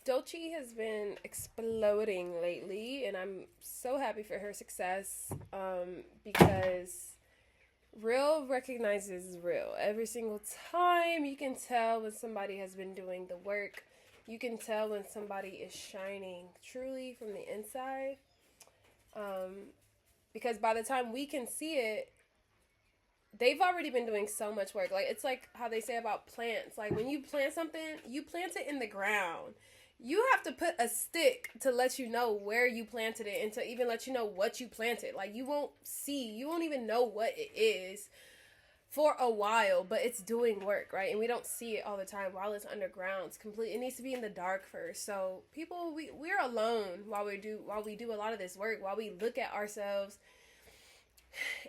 Doechii has been exploding lately, and I'm so happy for her success because real recognizes real. Every single time you can tell when somebody has been doing the work. You can tell when somebody is shining truly from the inside. Um, because by the time we can see it, they've already been doing so much work. Like it's like how they say about plants. Like when you plant something, you plant it in the ground. You have to put a stick to let you know where you planted it and to even let you know what you planted. Like you won't even know what it is for a while, but it's doing work, right? And we don't see it all the time while it's underground. It's complete. It needs to be in the dark first. So people, we're alone while we do a lot of this work. While we look at ourselves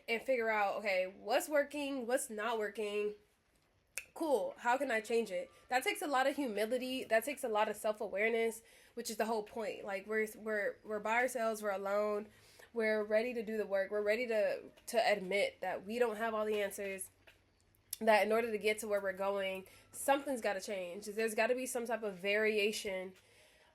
and figure out, okay, what's working, what's not working. Cool. How can I change it? That takes a lot of humility. That takes a lot of self awareness, which is the whole point. Like we're by ourselves. We're alone. We're ready to do the work. We're ready to admit that we don't have all the answers. That in order to get to where we're going, something's got to change. There's got to be some type of variation.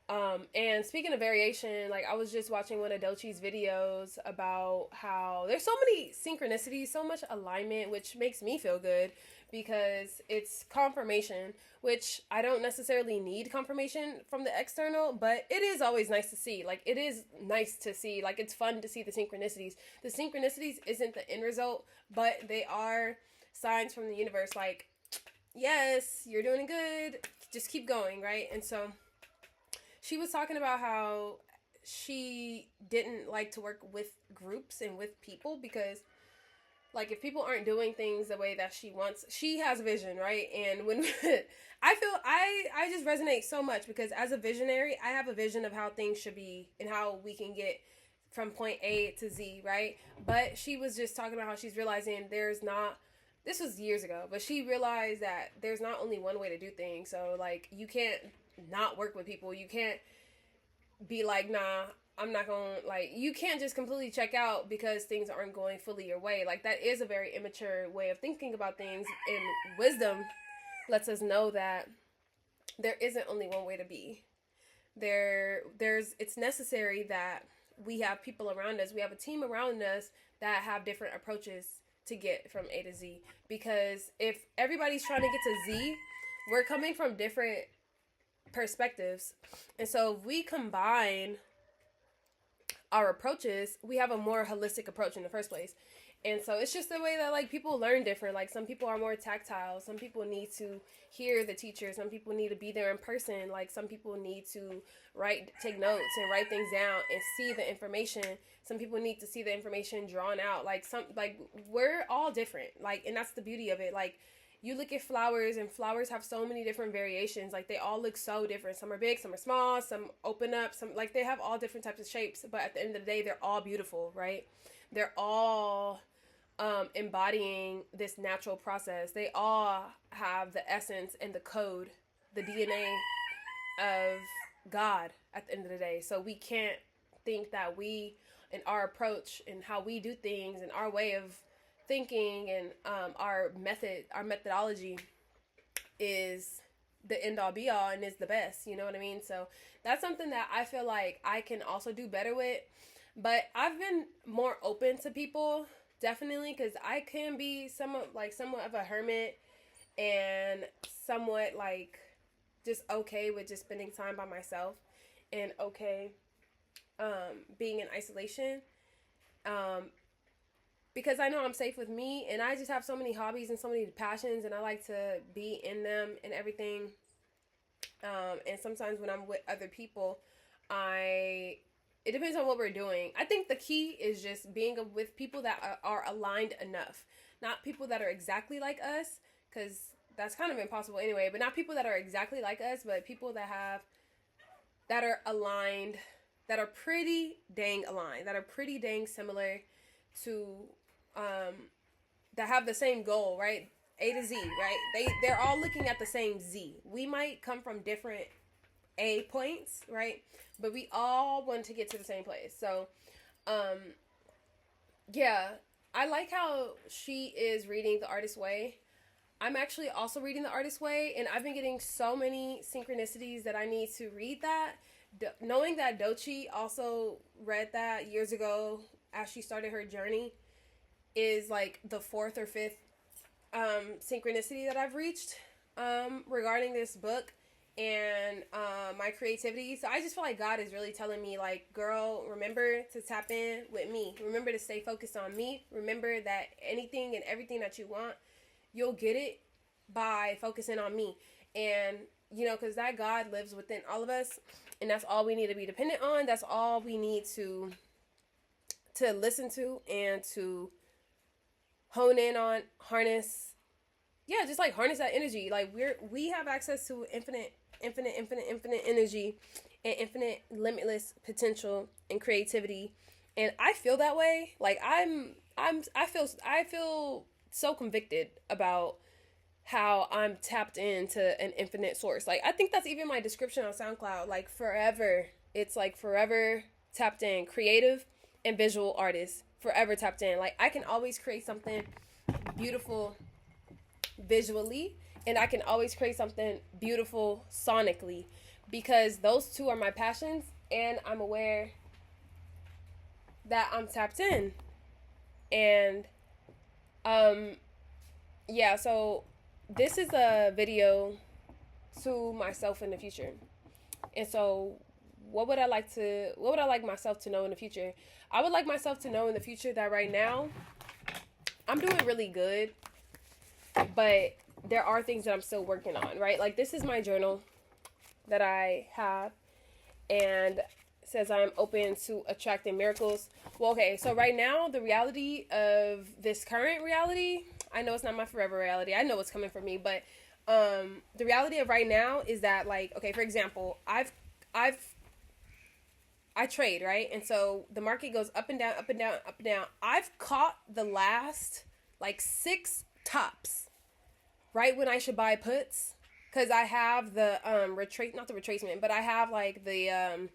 And speaking of variation, like I was just watching one of Doechii's videos about how there's so many synchronicities, so much alignment, which makes me feel good because it's confirmation, which I don't necessarily need confirmation from the external, but it is always nice to see. Like it is nice to see, like it's fun to see the synchronicities. The synchronicities isn't the end result, but they are signs from the universe like, yes, you're doing good, just keep going, right? And so she was talking about how she didn't like to work with groups and with people because like if people aren't doing things the way that she wants, she has a vision, right? And when I just resonate so much because as a visionary, I have a vision of how things should be and how we can get from point A to Z, right? But she was just talking about how she's realizing there's not, this was years ago, but she realized that there's not only one way to do things. So like you can't not work with people. You can't be like, nah, I'm not going to, like, you can't just completely check out because things aren't going fully your way. Like, that is a very immature way of thinking about things. And wisdom lets us know that there isn't only one way to be. It's necessary that we have people around us, we have a team around us that have different approaches to get from A to Z. Because if everybody's trying to get to Z, we're coming from different perspectives. And so if we combine our approaches, we have a more holistic approach in the first place. And so it's just the way that like people learn different. Like some people are more tactile. Some people need to hear the teacher. Some people need to be there in person. Like some people need to take notes and write things down and see the information. Some people need to see the information drawn out. Like we're all different. Like, and that's the beauty of it. Like you look at flowers and flowers have so many different variations. Like they all look so different. Some are big, some are small, some open up, some like they have all different types of shapes. But at the end of the day, they're all beautiful, right? They're all embodying this natural process. They all have the essence and the code, the DNA of God at the end of the day. So we can't think that we, in our approach and how we do things and our way of thinking and our methodology is the end all be all and is the best. You know what I mean? So that's something that I feel like I can also do better with. But I've been more open to people, definitely, because I can be somewhat of a hermit and somewhat like just okay with just spending time by myself and okay being in isolation. Because I know I'm safe with me and I just have so many hobbies and so many passions and I like to be in them and everything. And sometimes when I'm with other people, it depends on what we're doing. I think the key is just being with people that are aligned enough. Not people that are exactly like us, because that's kind of impossible anyway, but not people that are exactly like us, but people that are aligned, that are pretty dang aligned, that are pretty dang similar to, that have the same goal, right? A to Z, right? They're all looking at the same Z. We might come from different A points, right? But we all want to get to the same place. So, yeah, I like how she is reading The Artist's Way. I'm actually also reading The Artist Way, and I've been getting so many synchronicities that I need to read that. Knowing that Doechii also read that years ago as she started her journey is like the fourth or fifth synchronicity that I've reached regarding this book and my creativity. So I just feel like God is really telling me, like, girl, remember to tap in with me. Remember to stay focused on me. Remember that anything and everything that you want, you'll get it by focusing on me. And, you know, because that God lives within all of us, and that's all we need to be dependent on. That's all we need to listen to and to hone in on, harness. Yeah, just like harness that energy. Like we have access to infinite energy and infinite limitless potential and creativity. And I feel that way. Like I feel so convicted about how I'm tapped into an infinite source. Like I think that's even my description on SoundCloud. Like forever. It's like forever tapped in, creative and visual artist. Forever tapped in. Like I can always create something beautiful visually, and I can always create something beautiful sonically, because those two are my passions, and I'm aware that I'm tapped in. And yeah, so this is a video to myself in the future. And so what would I like myself to know in the future? I would like myself to know in the future that right now I'm doing really good, but there are things that I'm still working on, right? Like this is my journal that I have, and says I am open to attracting miracles. Well, okay, so right now the reality of this current reality, I know it's not my forever reality. I know what's coming for me, but the reality of right now is that, like, okay, for example, I trade, right? And so the market goes up and down, up and down, up and down. I've caught the last like 6 tops right when I should buy puts, because I have the not the retracement, but I have like the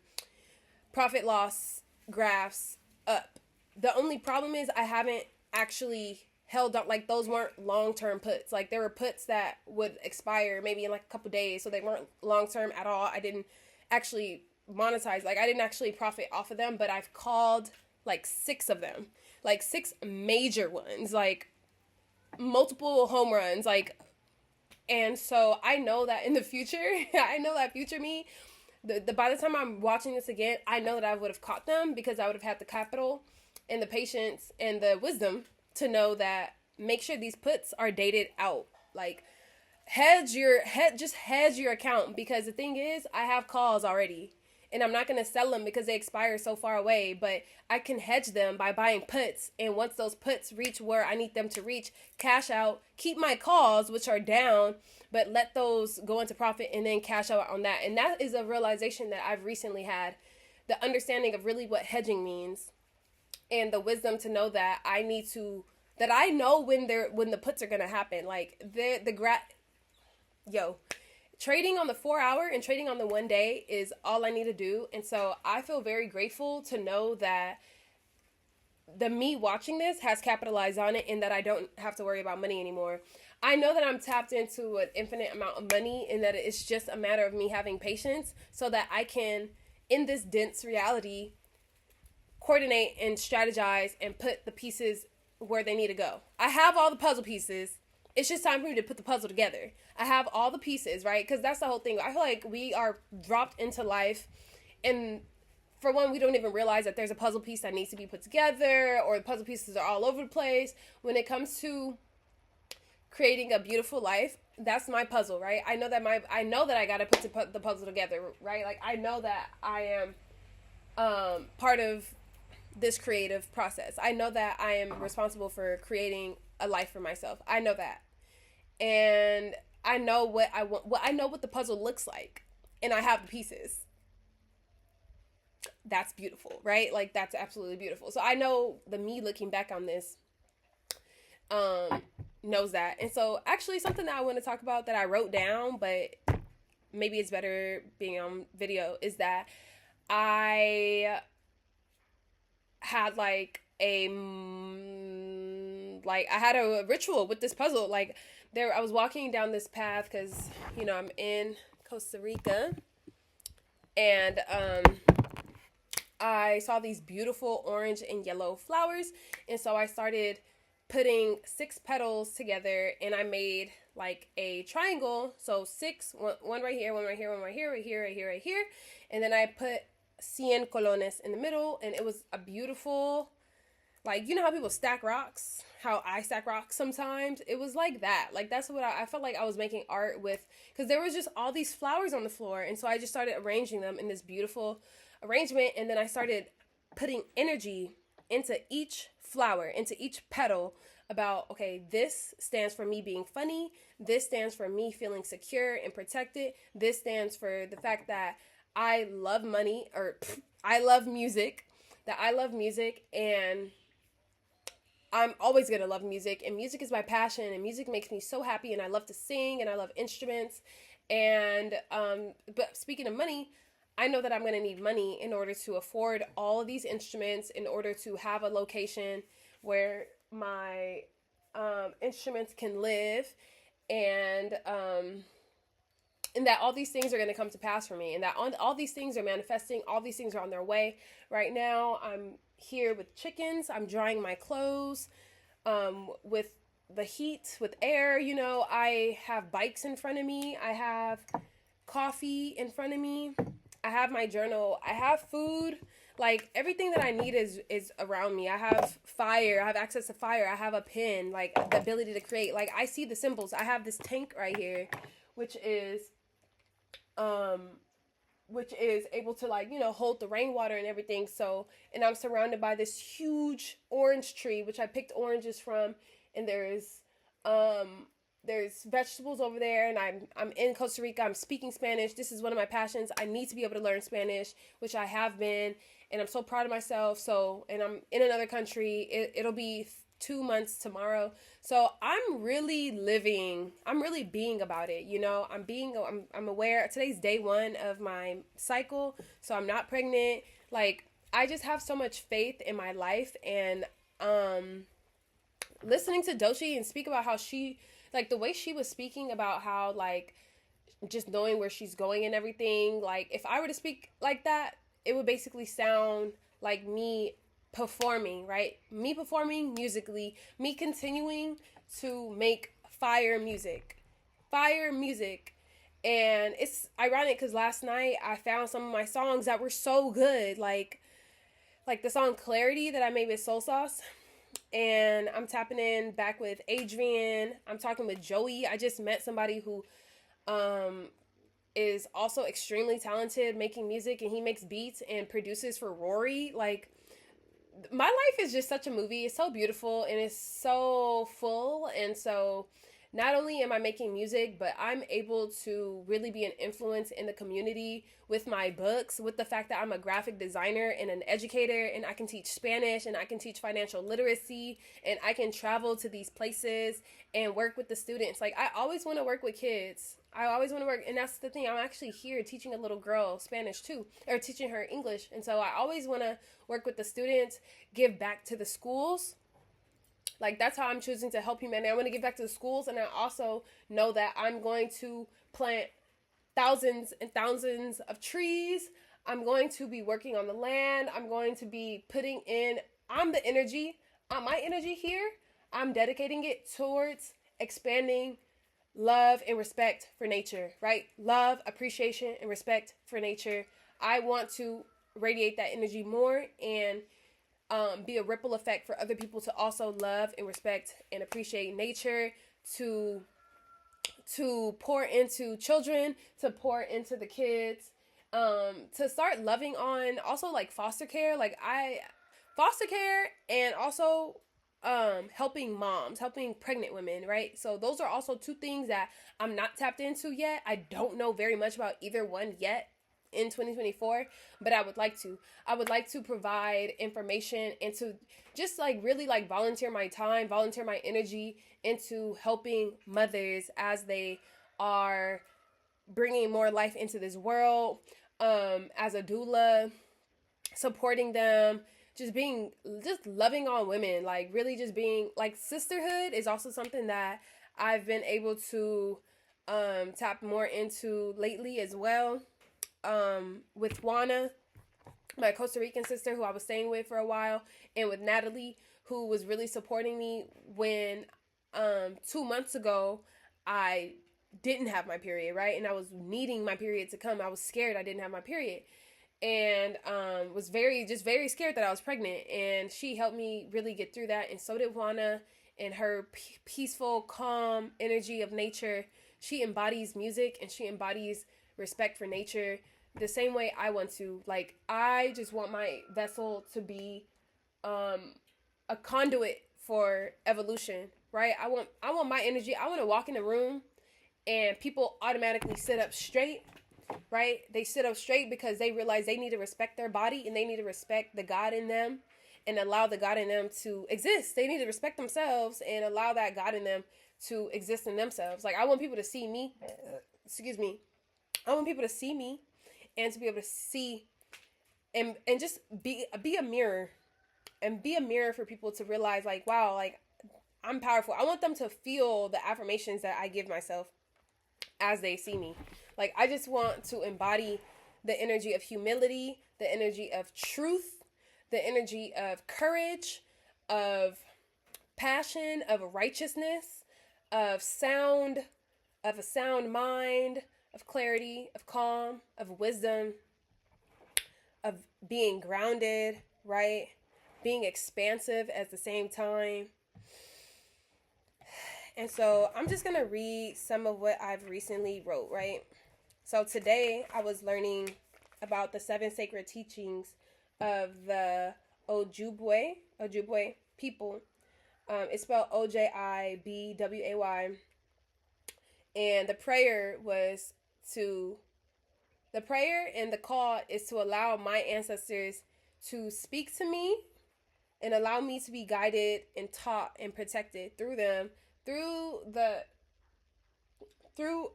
profit loss graphs up. The only problem is I haven't actually held up. Like those weren't long-term puts. Like there were puts that would expire maybe in like a couple days, so they weren't long-term at all. I didn't actually monetize. Like I didn't actually profit off of them, but I've called like 6 of them, like 6 major ones, like multiple home runs, like. And so I know that in the future, I know that future me, by the time I'm watching this again, I know that I would have caught them, because I would have had the capital and the patience and the wisdom to know that make sure these puts are dated out. Like hedge your account, because the thing is, I have calls already. And I'm not going to sell them because they expire so far away, but I can hedge them by buying puts. And once those puts reach where I need them to reach, cash out, keep my calls, which are down, but let those go into profit and then cash out on that. And that is a realization that I've recently had, the understanding of really what hedging means, and the wisdom to know that I know when the puts are going to happen. Like trading on the 4-hour and trading on the 1 day is all I need to do. And so I feel very grateful to know that the me watching this has capitalized on it, and that I don't have to worry about money anymore. I know that I'm tapped into an infinite amount of money, and that it's just a matter of me having patience so that I can, in this dense reality, coordinate and strategize and put the pieces where they need to go. I have all the puzzle pieces. It's just time for me to put the puzzle together. I have all the pieces, right? Because that's the whole thing. I feel like we are dropped into life, and for one, we don't even realize that there's a puzzle piece that needs to be put together, or the puzzle pieces are all over the place. When it comes to creating a beautiful life, that's my puzzle, right? I know that I gotta put the puzzle together, right? Like I know that I am part of this creative process. I know that I am responsible for creating a life for myself. I know that. And I know what I want. I know what the puzzle looks like, and I have the pieces. That's beautiful, right? Like that's absolutely beautiful. So I know the me looking back on this knows that. And so actually something that I want to talk about that I wrote down, but maybe it's better being on video, is that I had like a Like, I had a ritual with this puzzle. Like, I was walking down this path because, I'm in Costa Rica, and I saw these beautiful orange and yellow flowers, and so I started putting 6 petals together, and I made like a triangle. So one right here, one right here, one right here, right here, right here, right here, and then I put 100 colones in the middle, and it was a beautiful, like, how people stack rocks, how I stack rocks sometimes. It was like that. Like, that's what I felt like I was making art with, because there was just all these flowers on the floor, and so I just started arranging them in this beautiful arrangement, and then I started putting energy into each flower, into each petal, about, okay, this stands for me being funny, this stands for me feeling secure and protected, this stands for the fact that I love money, or I love music, and I'm always going to love music, and music is my passion, and music makes me so happy, and I love to sing, and I love instruments, and, but speaking of money, I know that I'm going to need money in order to afford all of these instruments, in order to have a location where my instruments can live, and that all these things are going to come to pass for me, and that all these things are manifesting, all these things are on their way. Right now, I'm here with chickens, I'm drying my clothes, with the heat, with air, I have bikes in front of me, I have coffee in front of me, I have my journal, I have food, like, everything that I need is around me. I have fire, I have access to fire, I have a pen, like, the ability to create, like, I see the symbols. I have this tank right here, which is able to, like, hold the rainwater and everything. So, and I'm surrounded by this huge orange tree, which I picked oranges from, and there's vegetables over there, and I'm in Costa Rica. I'm speaking Spanish. This is one of my passions. I need to be able to learn Spanish, which I have been, and I'm so proud of myself. So, and I'm in another country. It'll be 2 months tomorrow. So I'm really living. I'm really being about it. I'm aware. Today's day 1 of my cycle, so I'm not pregnant. Like, I just have so much faith in my life, and listening to Doechii and speak about how she, like, the way she was speaking about how, like, just knowing where she's going and everything, like, if I were to speak like that, it would basically sound like me performing, right? Me performing musically, me continuing to make fire music. And it's ironic because last night I found some of my songs that were so good, like the song Clarity that I made with Soul Sauce. And I'm tapping in back with Adrian. I'm talking with Joey. I just met somebody who is also extremely talented making music, and he makes beats and produces for Rory. Like, my life is just such a movie. It's so beautiful, and it's so full. And so not only am I making music, but I'm able to really be an influence in the community with my books, with the fact that I'm a graphic designer and an educator, and I can teach Spanish, and I can teach financial literacy, and I can travel to these places and work with the students. Like, I always want to work with kids. I always want to work, and that's the thing. I'm actually here teaching a little girl Spanish too, or teaching her English. And so I always want to work with the students, give back to the schools. Like, that's how I'm choosing to help humanity. I want to give back to the schools, and I also know that I'm going to plant thousands and thousands of trees. I'm going to be working on the land. I'm going to be putting in, my energy here, I'm dedicating it towards expanding love and respect for nature, right? Love, appreciation, and respect for nature. I want to radiate that energy more and be a ripple effect for other people to also love and respect and appreciate nature, to pour into children, to pour into the kids, to start loving on also, like, foster care, and also helping moms, helping pregnant women, right? So those are also 2 things that I'm not tapped into yet. I don't know very much about either one yet in 2024, but I would like to provide information and to just, like, really, like, volunteer my time, volunteer my energy into helping mothers as they are bringing more life into this world, as a doula, supporting them, just loving on women, like really just being like sisterhood is also something that I've been able to tap more into lately as well. With Juana, my Costa Rican sister who I was staying with for a while, and with Natalie, who was really supporting me when 2 months ago I didn't have my period, right? And I was needing my period to come. I was scared I didn't have my period. And was very scared that I was pregnant. And she helped me really get through that. And so did Juana, and her peaceful, calm energy of nature. She embodies music and she embodies respect for nature the same way I want to. Like, I just want my vessel to be a conduit for evolution, right? I want my energy. I want to walk in a room and people automatically sit up straight, right? They sit up straight because they realize they need to respect their body and they need to respect the God in them and allow the God in them to exist. They need to respect themselves and allow that God in them to exist in themselves. Like, I want people to see me, I want people to see me and to be able to see and just be a mirror, and be a mirror for people to realize, like, wow, like, I'm powerful. I want them to feel the affirmations that I give myself as they see me. Like, I just want to embody the energy of humility, the energy of truth, the energy of courage, of passion, of righteousness, of a sound mind, of clarity, of calm, of wisdom, of being grounded, right? Being expansive at the same time. And so I'm just going to read some of what I've recently wrote, right? So today I was learning about the 7 sacred teachings of the Ojibway people. It's spelled Ojibway. And the prayer and the call is to allow my ancestors to speak to me and allow me to be guided and taught and protected through them, through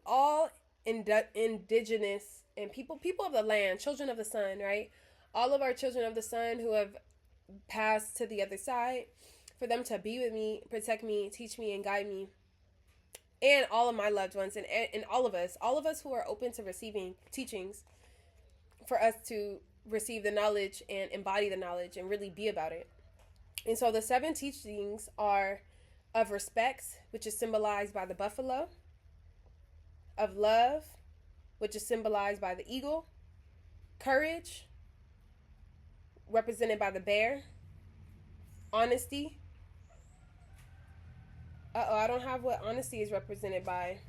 all indigenous and people of the land, children of the sun, right? All of our children of the sun who have passed to the other side, for them to be with me, protect me, teach me, and guide me. And all of my loved ones, and all of us who are open to receiving teachings, for us to receive the knowledge and embody the knowledge and really be about it. And so the 7 teachings are of respect, which is symbolized by the buffalo, of love, which is symbolized by the eagle, courage, represented by the bear, honesty. I don't have what honesty is represented by.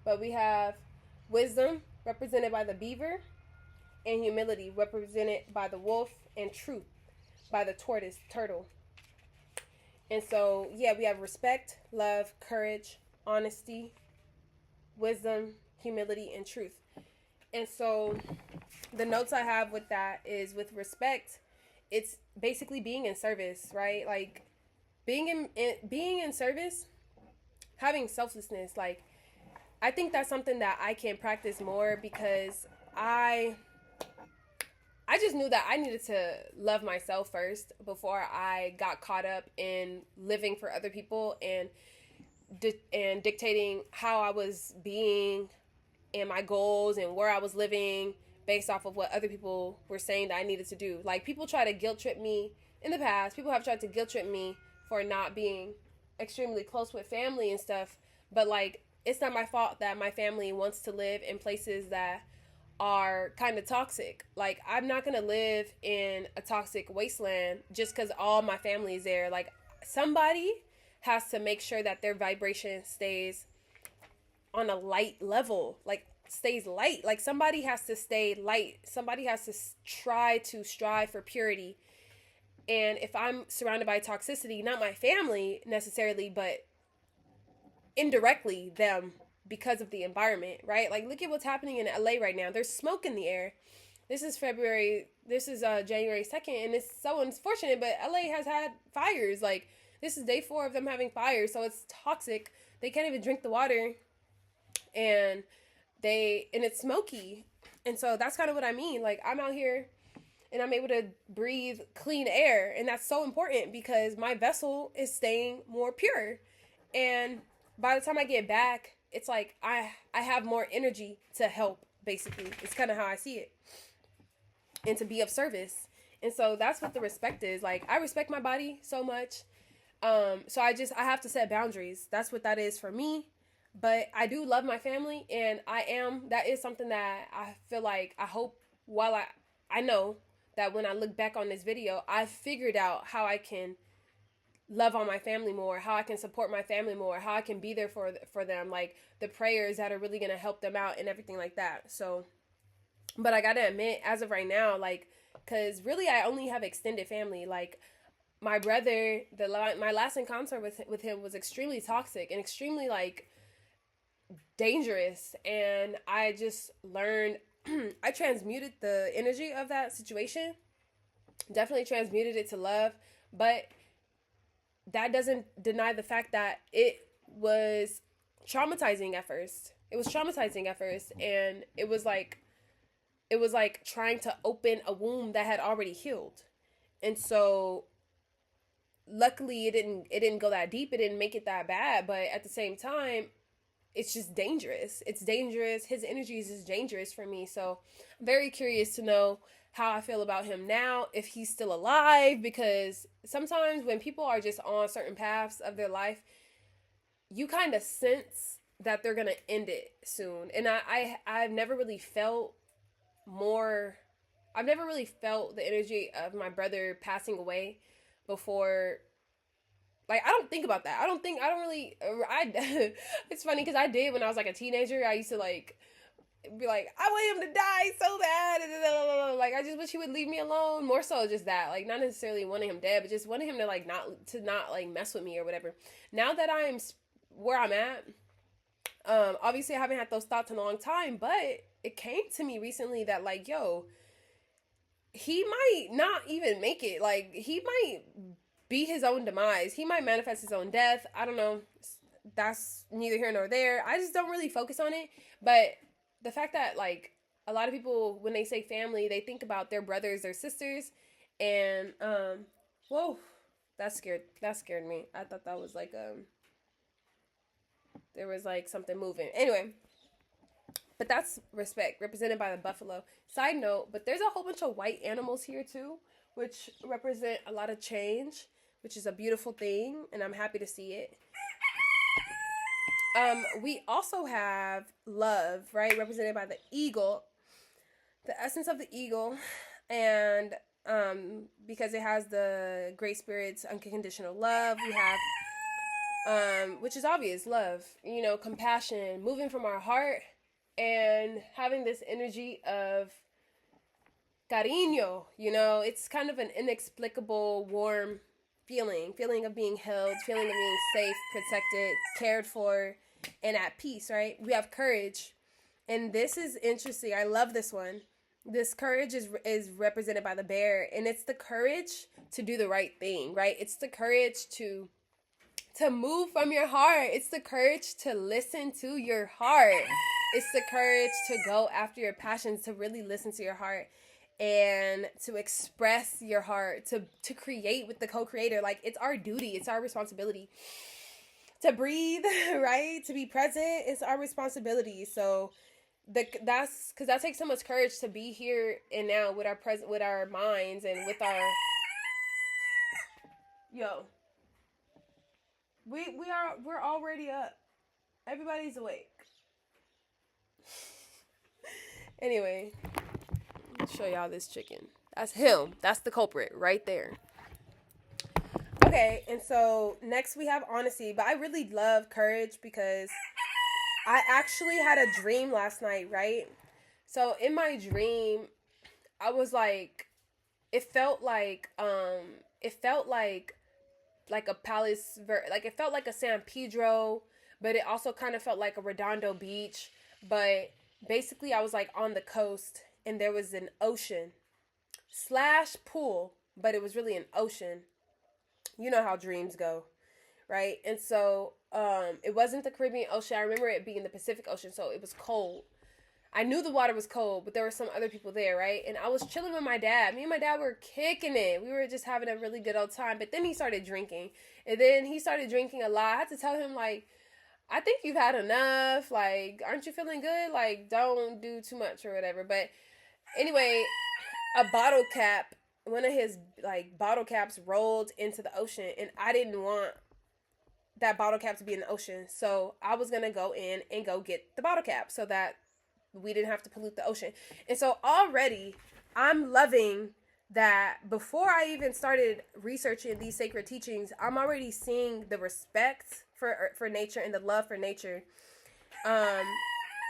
But we have wisdom, represented by the beaver, and humility, represented by the wolf, and truth, by the turtle. And so, yeah, we have respect, love, courage, honesty, wisdom, humility, and truth. And so the notes I have with that is, with respect, it's basically being in service, right? Like, being in service, having selflessness. Like, I think that's something that I can practice more, because I just knew that I needed to love myself first before I got caught up in living for other people and dictating how I was being and my goals and where I was living based off of what other people were saying that I needed to do. Like, people try to guilt trip me in the past. People have tried to guilt trip me for not being extremely close with family and stuff. But, like, it's not my fault that my family wants to live in places that are kind of toxic. Like, I'm not going to live in a toxic wasteland just because all my family is there. Like, somebody has to make sure that their vibration stays on a light level, like, stays light. Like, somebody has to stay light. Somebody has to try to strive for purity. And if I'm surrounded by toxicity, not my family necessarily, but indirectly them, because of the environment, right? Like, look at what's happening in LA right now. There's smoke in the air. This is January 2nd, and it's so unfortunate, but LA has had fires. Like, this is day 4 of them having fires, so it's toxic. They can't even drink the water, and it's smoky. And so that's kind of what I mean. Like, I'm out here and I'm able to breathe clean air. And that's so important because my vessel is staying more pure. And by the time I get back, it's like I have more energy to help, basically. It's kind of how I see it. And to be of service. And so that's what the respect is. Like, I respect my body so much. So I have to set boundaries. That's what that is for me. But I do love my family, and that is something that I feel like, I hope, while I know that when I look back on this video, I figured out how I can love on my family more, how I can support my family more, how I can be there for them, like the prayers that are really going to help them out and everything like that. So, but I got to admit, as of right now, like, because really I only have extended family. Like, my brother, my last encounter with him was extremely toxic and extremely, like, dangerous. And I just learned, I transmuted the energy of that situation, definitely transmuted it to love. But that doesn't deny the fact that it was traumatizing at first. It was traumatizing at first. And it was like trying to open a wound that had already healed. And so luckily it didn't go that deep. It didn't make it that bad. But at the same time, it's just dangerous. It's dangerous. His energy is just dangerous for me. So I'm very curious to know how I feel about him now, if he's still alive, because sometimes when people are just on certain paths of their life, you kind of sense that they're going to end it soon. And I've never really felt I've never really felt the energy of my brother passing away before. Like, I don't think about that. It's funny because I did when I was like a teenager. I used to like be like, I want him to die so bad. Like, I just wish he would leave me alone. More so just that, like, not necessarily wanting him dead, but just wanting him to like not like mess with me or whatever. Now that I'm where I'm at, obviously I haven't had those thoughts in a long time, but it came to me recently that, like, yo, he might not even make it. Like, he might be his own demise. He might manifest his own death. I don't know. That's neither here nor there. I just don't really focus on it. But the fact that, like, a lot of people, when they say family, they think about their brothers, their sisters. And, whoa, that scared me. I thought that was like, there was like something moving. Anyway, but that's respect, represented by the buffalo. Side note, but there's a whole bunch of white animals here too, which represent a lot of change, which is a beautiful thing, and I'm happy to see it. We also have love, right, represented by the eagle, the essence of the eagle, and because it has the great spirit's unconditional love, we have, which is obvious, love, compassion, moving from our heart, and having this energy of cariño, it's kind of an inexplicable, warm feeling of being held, feeling of being safe, protected, cared for, and at peace, right? We have courage, and this is interesting. I love this one. This courage is represented by the bear, and it's the courage to do the right thing, right? It's the courage to move from your heart. It's the courage to listen to your heart. It's the courage to go after your passions, to really listen to your heart and to express your heart, to create with the co-creator. Like, it's our duty. It's our responsibility to breathe, right? To be present. It's our responsibility. So that's because that takes so much courage to be here and now with our minds and with our, we're already up. Everybody's awake. Anyway, I'll show y'all this chicken. That's him. That's the culprit right there. Okay, and so next we have honesty, but I really love courage because I actually had a dream last night, right? So in my dream, I was like, it felt like a palace, like it felt like a San Pedro, but it also kind of felt like a Redondo Beach. But basically I was like on the coast, and there was an ocean / pool, but it was really an ocean. You know how dreams go, right? And so it wasn't the Caribbean Ocean. I remember it being the Pacific Ocean, so it was cold. I knew the water was cold, but there were some other people there, right? And I was chilling with my dad. Me and my dad were kicking it. We were just having a really good old time. But then he started drinking. And then he started drinking a lot. I had to tell him, like, I think you've had enough. Like, aren't you feeling good? Like, don't do too much or whatever. But anyway, a bottle cap, one of his, like, bottle caps rolled into the ocean. And I didn't want that bottle cap to be in the ocean. So I was going to go in and go get the bottle cap so that we didn't have to pollute the ocean. And so already I'm loving that before I even started researching these sacred teachings, I'm already seeing the respect for nature and the love for nature, and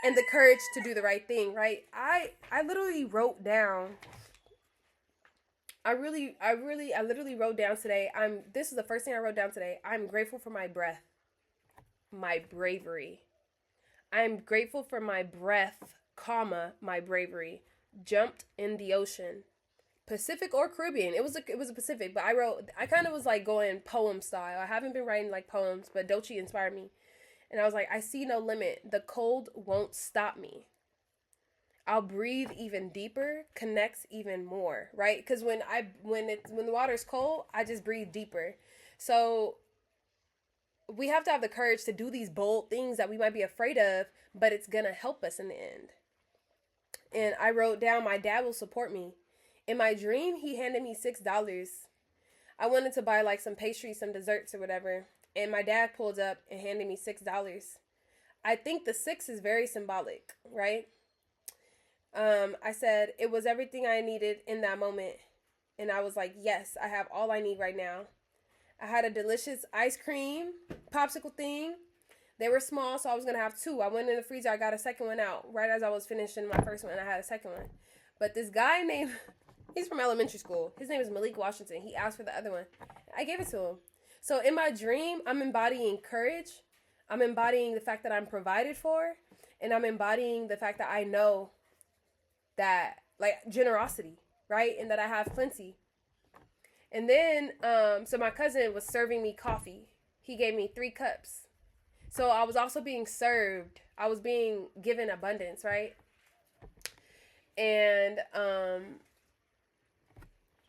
the courage to do the right thing, right? I literally wrote down, I literally wrote down today, this is the first thing I wrote down today. I'm grateful for my breath, my bravery. I'm grateful for my breath, comma, my bravery. Jumped in the ocean. Pacific or Caribbean. It was a Pacific, but I kind of was like going poem style. I haven't been writing like poems, but Doechii inspired me. And I was like, I see no limit. The cold won't stop me. I'll breathe even deeper, connects even more, right? Because when the water's cold, I just breathe deeper. So we have to have the courage to do these bold things that we might be afraid of, but it's gonna help us in the end. And I wrote down, my dad will support me. In my dream, he handed me $6. I wanted to buy like some pastries, some desserts or whatever. And my dad pulled up and handed me $6. I think the 6 is very symbolic, right? I said, it was everything I needed in that moment. And I was like, yes, I have all I need right now. I had a delicious ice cream popsicle thing. They were small, so I was going to have 2. I went in the freezer. I got a second one out. Right as I was finishing my first one, I had a second one. But this guy named, he's from elementary school. His name is Malik Washington. He asked for the other one. I gave it to him. So in my dream, I'm embodying courage. I'm embodying the fact that I'm provided for. And I'm embodying the fact that I know that, like, generosity, right? And that I have plenty. And then, so my cousin was serving me coffee. He gave me 3 cups. So I was also being served. I was being given abundance, right? And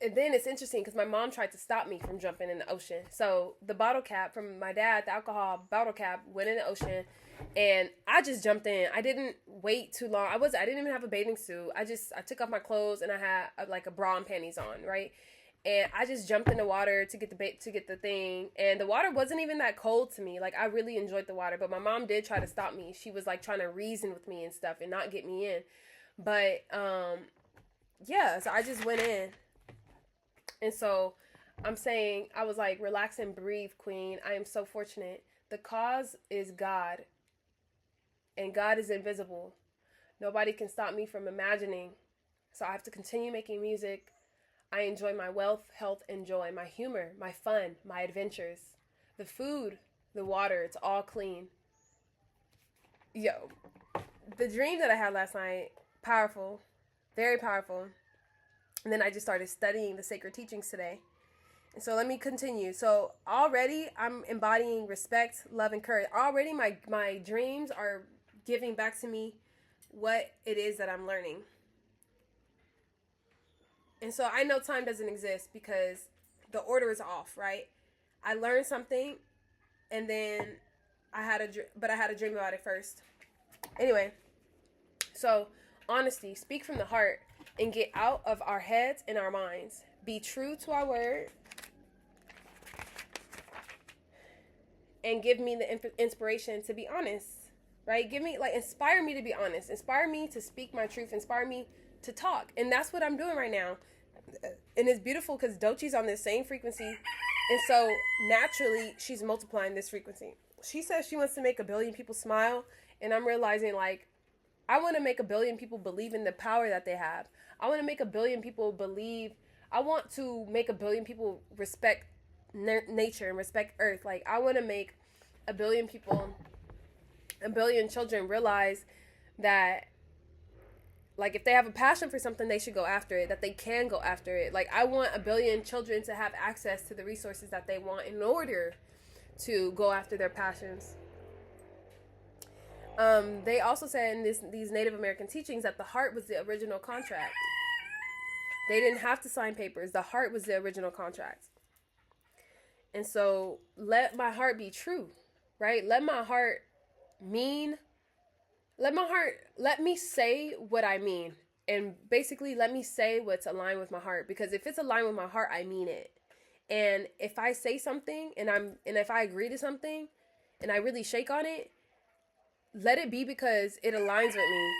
then it's interesting because my mom tried to stop me from jumping in the ocean. So the bottle cap from my dad, the alcohol bottle cap, went in the ocean. And I just jumped in. I didn't wait too long. I didn't even have a bathing suit. I took off my clothes and I had like a bra and panties on, right? And I just jumped in the water to get the thing. And the water wasn't even that cold to me. Like, I really enjoyed the water. But my mom did try to stop me. She was, like, trying to reason with me and stuff and not get me in. But, yeah, so I just went in. And so I'm saying, I was like, relax and breathe, queen. I am so fortunate. The cause is God. And God is invisible. Nobody can stop me from imagining. So I have to continue making music. I enjoy my wealth, health, and joy, my humor, my fun, my adventures, the food, the water, it's all clean. Yo, the dream that I had last night, powerful, very powerful. And then I just started studying the sacred teachings today. And so let me continue. So already I'm embodying respect, love, and courage. Already my dreams are giving back to me what it is that I'm learning. And so I know time doesn't exist because the order is off, right? I learned something and then I had a dream about it first. Anyway, so honesty, speak from the heart and get out of our heads and our minds. Be true to our word and give me the inspiration to be honest, right? Inspire me to be honest. Inspire me to speak my truth. Inspire me to talk. And that's what I'm doing right now. And it's beautiful because Doechii's on this same frequency. And so naturally, she's multiplying this frequency. She says she wants to make 1 billion people smile. And I'm realizing, like, I want to make 1 billion people believe in the power that they have. I want to make 1 billion people believe. I want to make 1 billion people respect nature and respect earth. Like, I want to make 1 billion people, 1 billion children realize that, like, if they have a passion for something, they should go after it, that they can go after it. Like, I want 1 billion children to have access to the resources that they want in order to go after their passions. They also said in these Native American teachings that the heart was the original contract. They didn't have to sign papers. The heart was the original contract. And so let my heart be true, right? Let my heart mean, let me say what I mean. And basically let me say what's aligned with my heart. Because if it's aligned with my heart, I mean it. And if I say something and if I agree to something and I really shake on it, let it be because it aligns with me.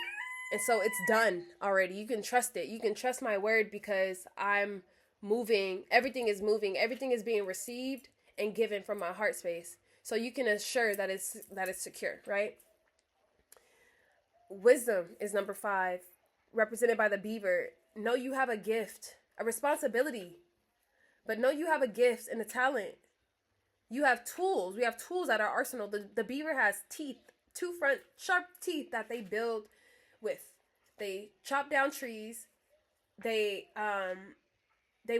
And so it's done already. You can trust it. You can trust my word because I'm moving. Everything is moving. Everything is being received and given from my heart space. So you can assure that it's secure, right? Wisdom is number 5, represented by the beaver. Know you have a gift, a responsibility, but know you have a gift and a talent. You have tools. We have tools at our arsenal. The beaver has teeth, 2 front sharp teeth that they build with. They chop down trees. They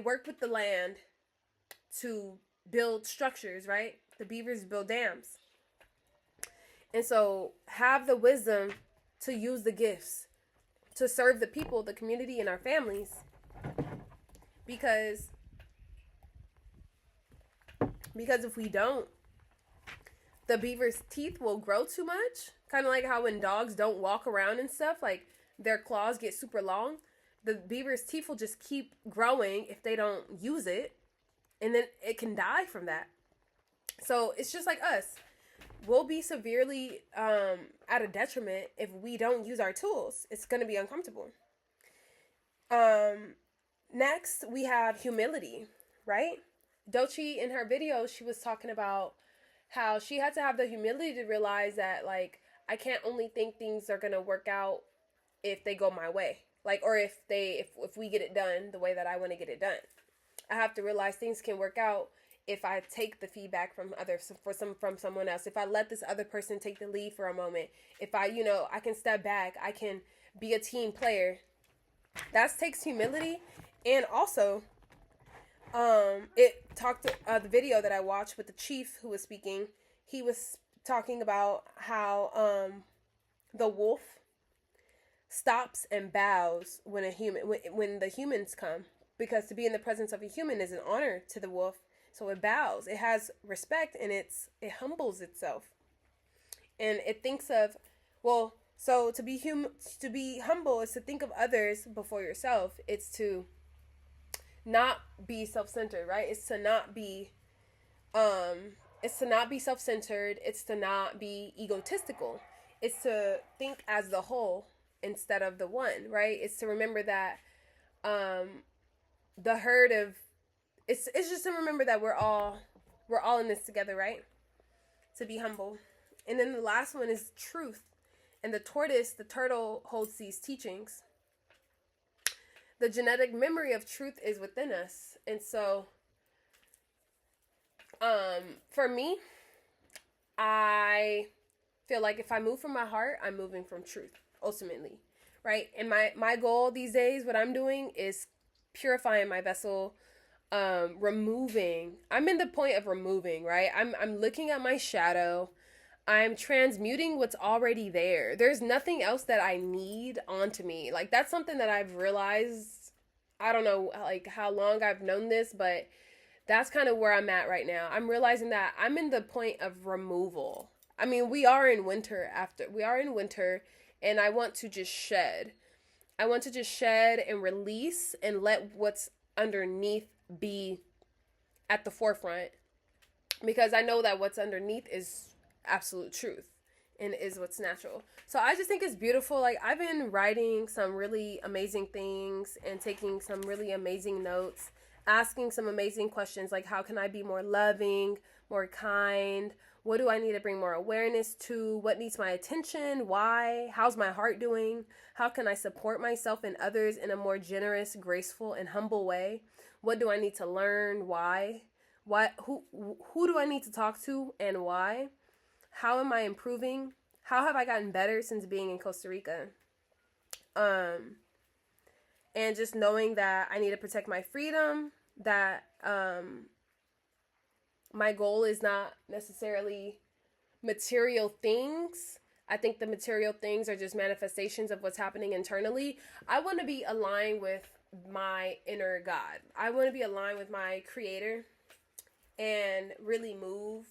work with the land to build structures, right? The beavers build dams. And so have the wisdom to use the gifts to serve the people, the community, and our families. Because if we don't, the beaver's teeth will grow too much. Kind of like how when dogs don't walk around and stuff, like their claws get super long. The beaver's teeth will just keep growing if they don't use it. And then it can die from that. So it's just like us. We'll be severely at a detriment if we don't use our tools. It's going to be uncomfortable. Next, we have humility, right? Doechii, in her video, she was talking about how she had to have the humility to realize that, like, I can't only think things are going to work out if they go my way. Like, or if we get it done the way that I want to get it done. I have to realize things can work out if I take the feedback from from someone else. If I let this other person take the lead for a moment. If I can step back. I can be a team player. That takes humility. And also, it talked the video that I watched with the chief who was speaking. He was talking about how the wolf stops and bows when when the humans come, because to be in the presence of a human is an honor to the wolf. So it bows. It has respect, and it humbles itself, and it thinks of, well. So to be humble is to think of others before yourself. It's to not be self-centered, right? It's to not be self-centered. It's to not be egotistical. It's to think as the whole instead of the one, right? It's to remember that the herd of it's just to remember that we're all in this together, right? To be humble. And then the last one is truth. And the turtle holds these teachings. The genetic memory of truth is within us. And so for me, I feel like if I move from my heart, I'm moving from truth, ultimately, right? And my goal these days, what I'm doing is purifying my vessel, I'm in the point of removing, right? I'm looking at my shadow. I'm transmuting what's already there. There's nothing else that I need onto me. Like, that's something that I've realized. I don't know, like, how long I've known this, but that's kind of where I'm at right now. I'm realizing that I'm in the point of removal. I mean, we are in winter, and I want to just shed. I want to just shed and release and let what's underneath be at the forefront, because I know that what's underneath is absolute truth and is what's natural. So I just think it's beautiful. Like, I've been writing some really amazing things and taking some really amazing notes, asking some amazing questions, like, how can I be more loving, more kind? What do I need to bring more awareness to? What needs my attention? Why? How's my heart doing? How can I support myself and others in a more generous, graceful, and humble way? What do I need to learn? Why? Who do I need to talk to, and why? How am I improving? How have I gotten better since being in Costa Rica? And just knowing that I need to protect my freedom, that my goal is not necessarily material things. I think the material things are just manifestations of what's happening internally. I want to be aligned with my inner God. I want to be aligned with my creator and really move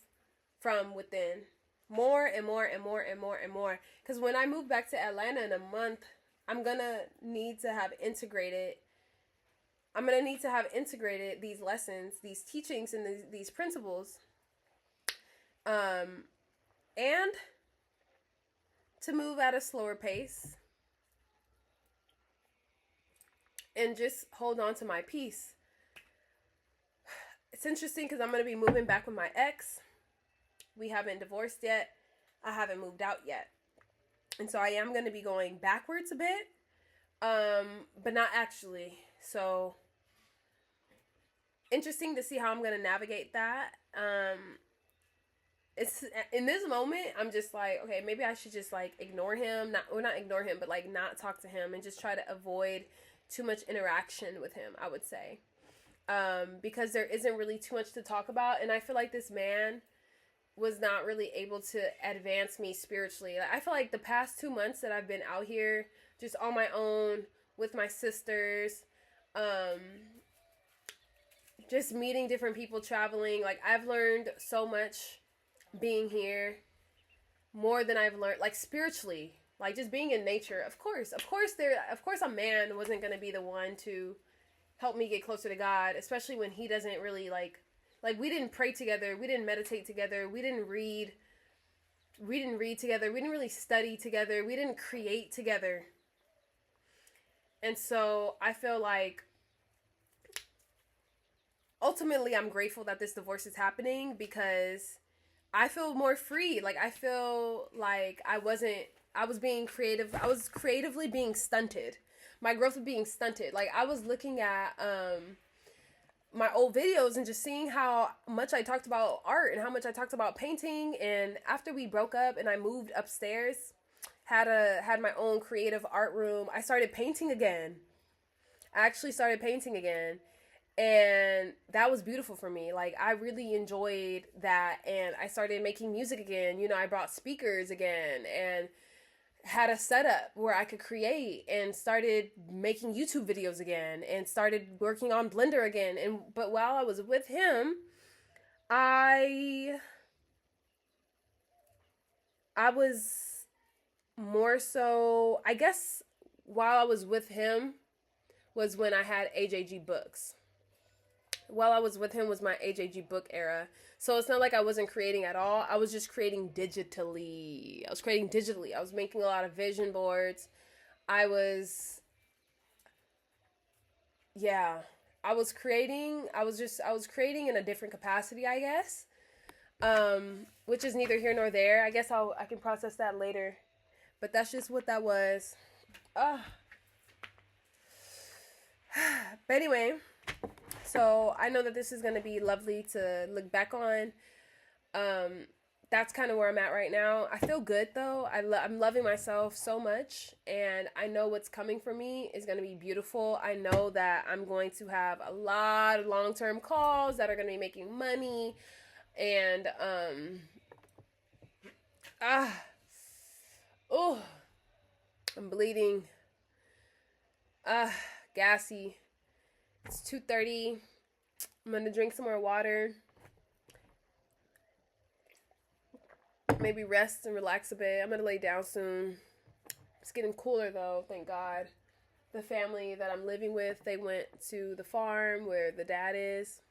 from within more and more and more and more and more. Because when I move back to Atlanta in a month, I'm going to need to have integrated. I'm going to need to have integrated these lessons, these teachings, and these principles. And to move at a slower pace and just hold on to my peace. It's interesting because I'm going to be moving back with my ex. We haven't divorced yet. I haven't moved out yet. And so I am going to be going backwards a bit, but not actually. So interesting to see how I'm going to navigate that. It's in this moment, I'm just like, okay, maybe I should just like ignore him, not ignore him, but like not talk to him and just try to avoid too much interaction with him, I would say. Because there isn't really too much to talk about. And I feel like this man was not really able to advance me spiritually. Like, I feel like the past 2 months that I've been out here just on my own with my sisters, just meeting different people, traveling, like I've learned so much being here, more than I've learned like spiritually, like just being in nature. Of course a man wasn't going to be the one to help me get closer to God, especially when he doesn't really like we didn't pray together, we didn't meditate together, we didn't read together, we didn't really study together, we didn't create together. And so I feel like ultimately I'm grateful that this divorce is happening, because I feel more free. Like I feel like I was being creative. I was creatively being stunted. My growth was being stunted. Like I was looking at my old videos and just seeing how much I talked about art and how much I talked about painting. And after we broke up and I moved upstairs, had my own creative art room, I started painting again. I actually started painting again. And that was beautiful for me. Like I really enjoyed that. And I started making music again. You know, I brought speakers again and had a setup where I could create, and started making YouTube videos again, and started working on Blender again. But while I was with him, I was more so, I guess while I was with him was when I had AJG books. While I was with him was my AJG book era. So it's not like I wasn't creating at all. I was just creating digitally. I was making a lot of vision boards. I was creating in a different capacity, I guess. Which is neither here nor there. I guess I can process that later. But that's just what that was. But anyway, so I know that this is going to be lovely to look back on. That's kind of where I'm at right now. I feel good though. I'm loving myself so much, and I know what's coming for me is going to be beautiful. I know that I'm going to have a lot of long-term calls that are going to be making money, and I'm bleeding. Gassy. It's 2:30. I'm going to drink some more water. Maybe rest and relax a bit. I'm going to lay down soon. It's getting cooler though, thank God. The family that I'm living with, they went to the farm where the dad is.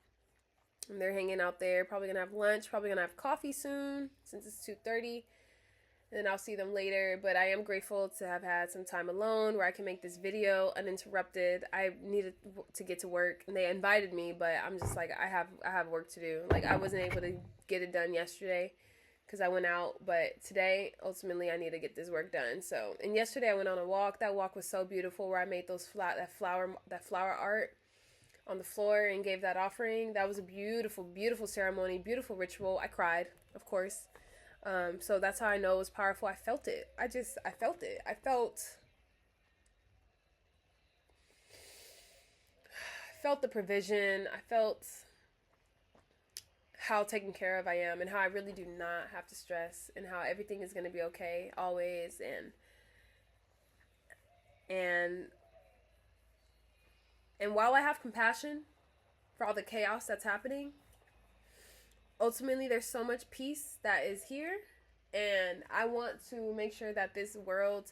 And they're hanging out there. Probably going to have lunch. Probably going to have coffee soon since it's 2:30. And I'll see them later. But I am grateful to have had some time alone where I can make this video uninterrupted. I needed to get to work, and they invited me, but I'm just like, I have work to do. Like I wasn't able to get it done yesterday because I went out, but today ultimately I need to get this work done. So, and yesterday I went on a walk. That walk was so beautiful, where I made that flower art on the floor and gave that offering. That was a beautiful, beautiful ceremony, beautiful ritual. I cried, of course. So that's how I know it was powerful. I felt it. I felt it. I felt the provision. I felt how taken care of I am and how I really do not have to stress and how everything is going to be okay always. And while I have compassion for all the chaos that's happening, ultimately there's so much peace that is here, and I want to make sure that this world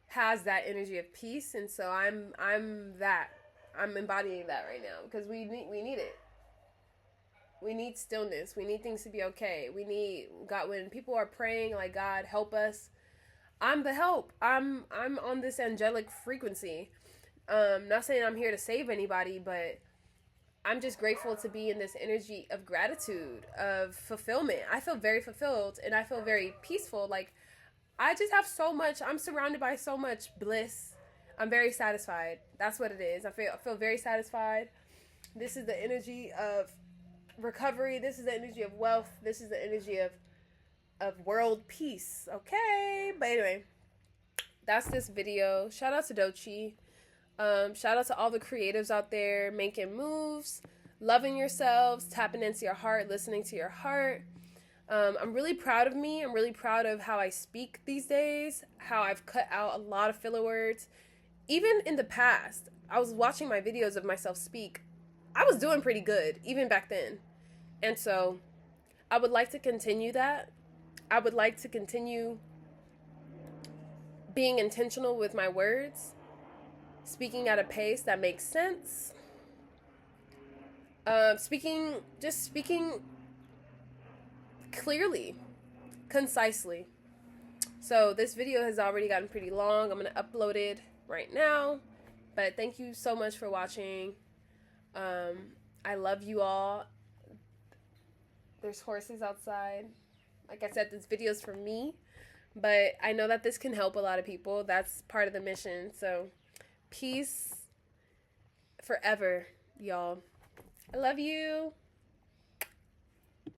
has that energy of peace. And so I'm embodying that right now, because we need it. We need stillness. We need things to be okay. We need God. When people are praying like, God help us, I'm the help. I'm on this angelic frequency. Not saying I'm here to save anybody, but I'm just grateful to be in this energy of gratitude, of fulfillment. I feel very fulfilled and I feel very peaceful. Like, I just have so much. I'm surrounded by so much bliss. I'm very satisfied. That's what it is. I feel very satisfied. This is the energy of recovery. This is the energy of wealth. This is the energy of world peace. Okay, but anyway, that's this video. Shout out to Doechii. Shout out to all the creatives out there making moves, loving yourselves, tapping into your heart, listening to your heart. I'm really proud of me. I'm really proud of how I speak these days, how I've cut out a lot of filler words. Even in the past, I was watching my videos of myself speak. I was doing pretty good, even back then. And so I would like to continue that. I would like to continue being intentional with my words, speaking at a pace that makes sense, speaking clearly, concisely. So this video has already gotten pretty long. I'm going to upload it right now, but thank you so much for watching. I love you all. There's horses outside. Like I said, this video is for me, but I know that this can help a lot of people. That's part of the mission. So peace forever, y'all. I love you.